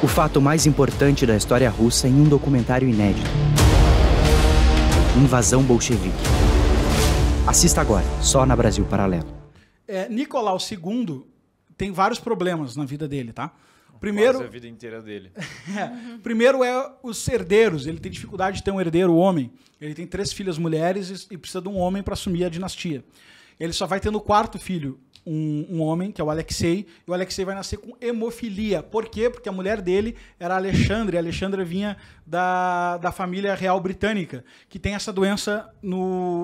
O fato mais importante da história russa em um documentário inédito. Invasão bolchevique. Assista agora, só na Brasil Paralelo. Nicolau II tem vários problemas na vida dele, tá? Primeiro, quase a vida inteira dele. Primeiro é os herdeiros. Ele tem dificuldade de ter um herdeiro homem. Ele tem 3 filhas mulheres e precisa de um homem para assumir a dinastia. Ele só vai ter no 4º filho um homem, que é o Alexei, e o Alexei vai nascer com hemofilia. Por quê? Porque a mulher dele era a Alexandra, e a Alexandra vinha da família real britânica, que tem essa doença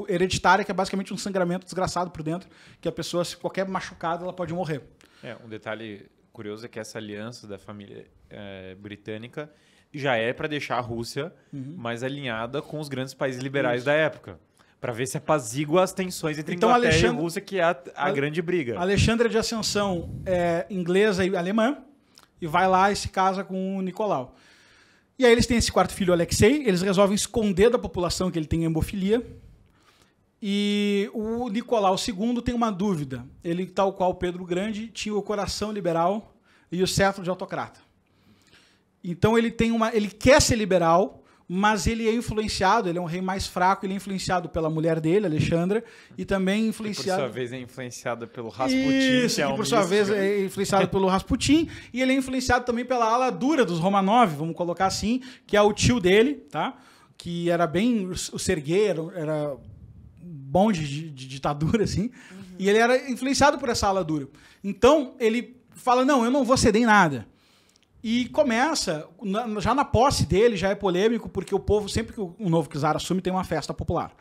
hereditária, que é basicamente um sangramento desgraçado por dentro, que a pessoa, se qualquer machucada, ela pode morrer. Um detalhe curioso é que essa aliança da família britânica já é para deixar a Rússia mais alinhada com os grandes países liberais da época. Para ver se apazigua as tensões entre Inglaterra e Rússia, que é a grande briga. Alexandre de Ascensão é inglesa e alemã, e vai lá e se casa com o Nicolau. E aí eles têm esse 4º filho, Alexei, eles resolvem esconder da população que ele tem hemofilia, e o Nicolau II tem uma dúvida. Ele, tal qual Pedro o Grande, tinha o coração liberal e o cetro de autocrata. Então ele quer ser liberal, mas ele é influenciado, ele é um rei mais fraco, ele é influenciado pela mulher dele, Alexandra, e também influenciado... por sua vez é influenciado pelo Rasputin. Isso, que por sua vez é influenciado pelo Rasputin, e ele é influenciado também pela ala dura dos Romanov, vamos colocar assim, que é o tio dele, tá? Que era bem o Sergei, era bom de ditadura, assim, e ele era influenciado por essa ala dura. Então, ele fala, não, eu não vou ceder em nada. E começa, já na posse dele, já é polêmico, porque o povo, sempre que o novo czar assume, tem uma festa popular.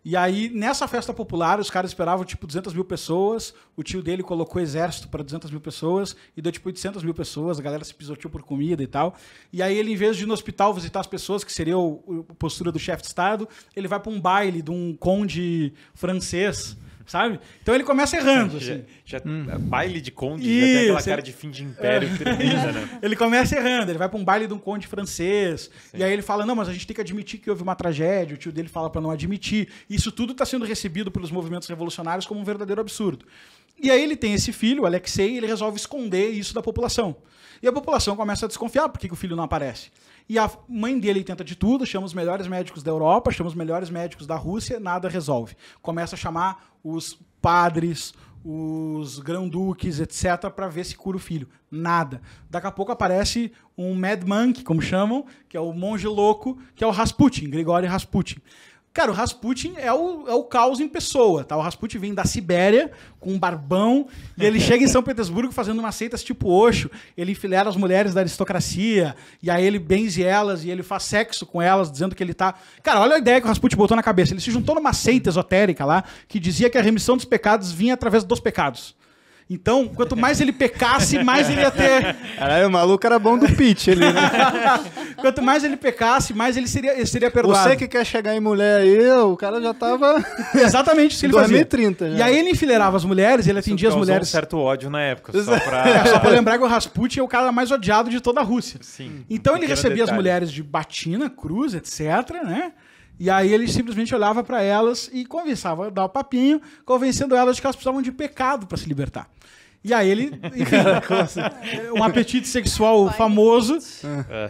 E aí, nessa festa popular, os caras esperavam, tipo, 200 mil pessoas, o tio dele colocou exército para 200 mil pessoas, e deu, tipo, 800 mil pessoas, a galera se pisoteou por comida e tal. E aí ele, em vez de ir no hospital visitar as pessoas, que seria a postura do chefe de Estado, ele vai para um baile de um conde francês, sabe? Então ele começa errando, assim. Baile de conde, já tem aquela cara de fim de império tremenda, né? Ele começa errando, ele vai para um baile de um conde francês, e aí ele fala, não, mas a gente tem que admitir que houve uma tragédia, o tio dele fala para não admitir. Isso tudo está sendo recebido pelos movimentos revolucionários como um verdadeiro absurdo. E aí ele tem esse filho, o Alexei, e ele resolve esconder isso da população. E a população começa a desconfiar, por que o filho não aparece? E a mãe dele tenta de tudo, chama os melhores médicos da Europa, chama os melhores médicos da Rússia, nada resolve. Começa a chamar os padres, os grão-duques, etc., para ver se cura o filho. Nada. Daqui a pouco aparece um mad monk, como chamam, que é o monge louco, que é o Rasputin, Grigori Rasputin. Cara, o Rasputin é o caos em pessoa, tá? O Rasputin vem da Sibéria, com um barbão, e ele chega em São Petersburgo fazendo umas seitas tipo Osho, ele enfileira as mulheres da aristocracia, e aí ele benze elas, e ele faz sexo com elas, dizendo que ele tá... Cara, olha a ideia que o Rasputin botou na cabeça. Ele se juntou numa seita esotérica lá, que dizia que a remissão dos pecados vinha através dos pecados. Então, quanto mais ele pecasse, mais ele ia ter... Caralho, o maluco era bom do pitch ali, né? Quanto mais ele pecasse, mais ele seria perdoado. Você que quer chegar em mulher aí, o cara já tava... Exatamente isso que ele fazia. 2030 já. E aí ele enfileirava as mulheres, ele atendia as mulheres... um certo ódio na época, só pra lembrar que o Rasputin é o cara mais odiado de toda a Rússia. Sim. Então ele recebia as mulheres de batina, cruz, etc, né? E aí ele simplesmente olhava para elas e conversava, dava papinho, convencendo elas de que elas precisavam de pecado para se libertar. E aí ele, enfim, um apetite sexual famoso,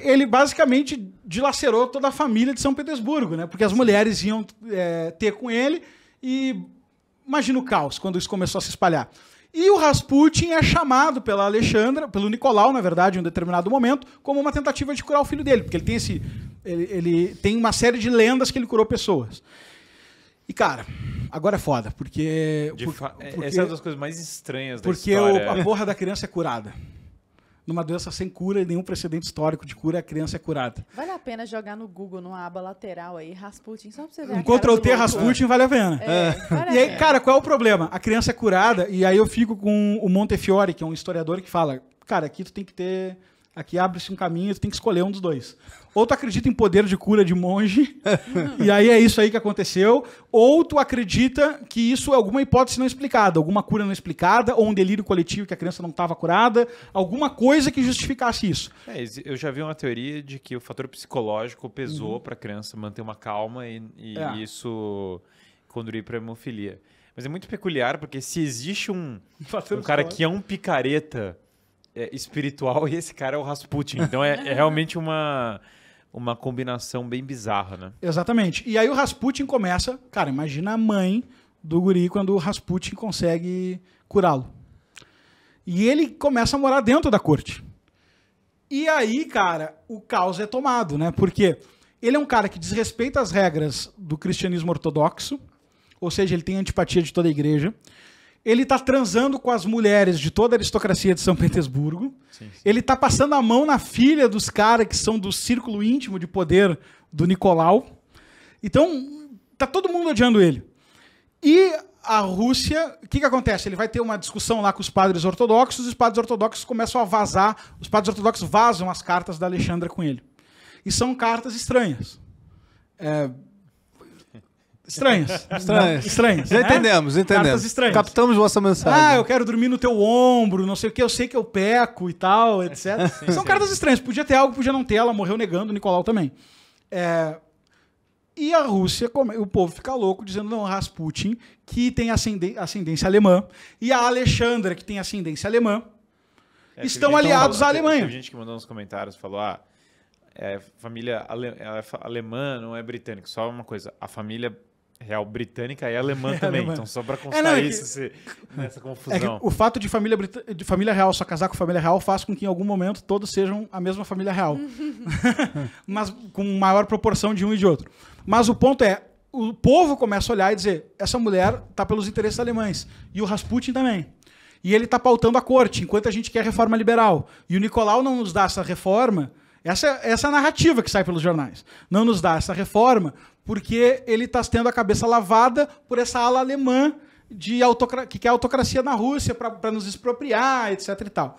ele basicamente dilacerou toda a família de São Petersburgo, né? Porque as mulheres iam ter com ele e imagina o caos quando isso começou a se espalhar. E o Rasputin é chamado pela Alexandra, pelo Nicolau, na verdade, em um determinado momento, como uma tentativa de curar o filho dele, porque ele tem ele tem uma série de lendas que ele curou pessoas. E, cara, agora é foda, porque essa é uma das coisas mais estranhas da história. Porque a porra da criança é curada. Numa doença sem cura e nenhum precedente histórico de cura, a criança é curada. Vale a pena jogar no Google, numa aba lateral aí, Rasputin, só pra você ver. Ctrl-T Rasputin vale a pena. E aí, cara, qual é o problema? A criança é curada, e aí eu fico com o Montefiore, que é um historiador que fala, cara, aqui tu tem que ter... Aqui abre-se um caminho, tu tem que escolher um dos dois. Ou tu acredita em poder de cura de monge, e aí é isso aí que aconteceu, ou tu acredita que isso é alguma hipótese não explicada, alguma cura não explicada, ou um delírio coletivo que a criança não estava curada, alguma coisa que justificasse isso. Eu já vi uma teoria de que o fator psicológico pesou para a criança manter uma calma e isso conduzir para a hemofilia. Mas é muito peculiar, porque se existe um cara que é um picareta espiritual e esse cara é o Rasputin. Então é realmente uma combinação bem bizarra, né? Exatamente. E aí o Rasputin começa... Cara, imagina a mãe do guri quando o Rasputin consegue curá-lo. E ele começa a morar dentro da corte. E aí, cara, o caos é tomado, né? Porque ele é um cara que desrespeita as regras do cristianismo ortodoxo, ou seja, ele tem antipatia de toda a igreja. Ele tá transando com as mulheres de toda a aristocracia de São Petersburgo. Sim. Ele tá passando a mão na filha dos caras que são do círculo íntimo de poder do Nicolau. Então, tá todo mundo odiando ele. E a Rússia, o que acontece? Ele vai ter uma discussão lá com os padres ortodoxos, e os padres ortodoxos começam a vazar, os padres ortodoxos vazam as cartas da Alexandra com ele. E são cartas estranhas. Estranhas. Já entendemos. Cartas estranhas. Captamos vossa mensagem. Eu quero dormir no teu ombro, não sei o que, eu sei que eu peco e tal, etc. São cartas estranhas. Podia ter algo, podia não ter. Ela morreu negando, o Nicolau também. E a Rússia, o povo fica louco, dizendo, não, Rasputin, que tem ascendência alemã, e a Alexandra, que tem ascendência alemã, estão aliados à Alemanha. Teve gente que mandou nos comentários, falou, família alemã não é britânica. Só uma coisa, a família real britânica é alemã também. Alemã. Então, só para constar nessa confusão. O fato de família real só casar com família real faz com que em algum momento todos sejam a mesma família real. Mas com maior proporção de um e de outro. Mas o ponto é, o povo começa a olhar e dizer, essa mulher tá pelos interesses alemães. E o Rasputin também. E ele tá pautando a corte, enquanto a gente quer reforma liberal. E o Nicolau não nos dá essa reforma. Essa é a narrativa que sai pelos jornais. Não nos dá essa reforma porque ele está tendo a cabeça lavada por essa ala alemã que quer autocracia na Rússia para nos expropriar, etc. e tal.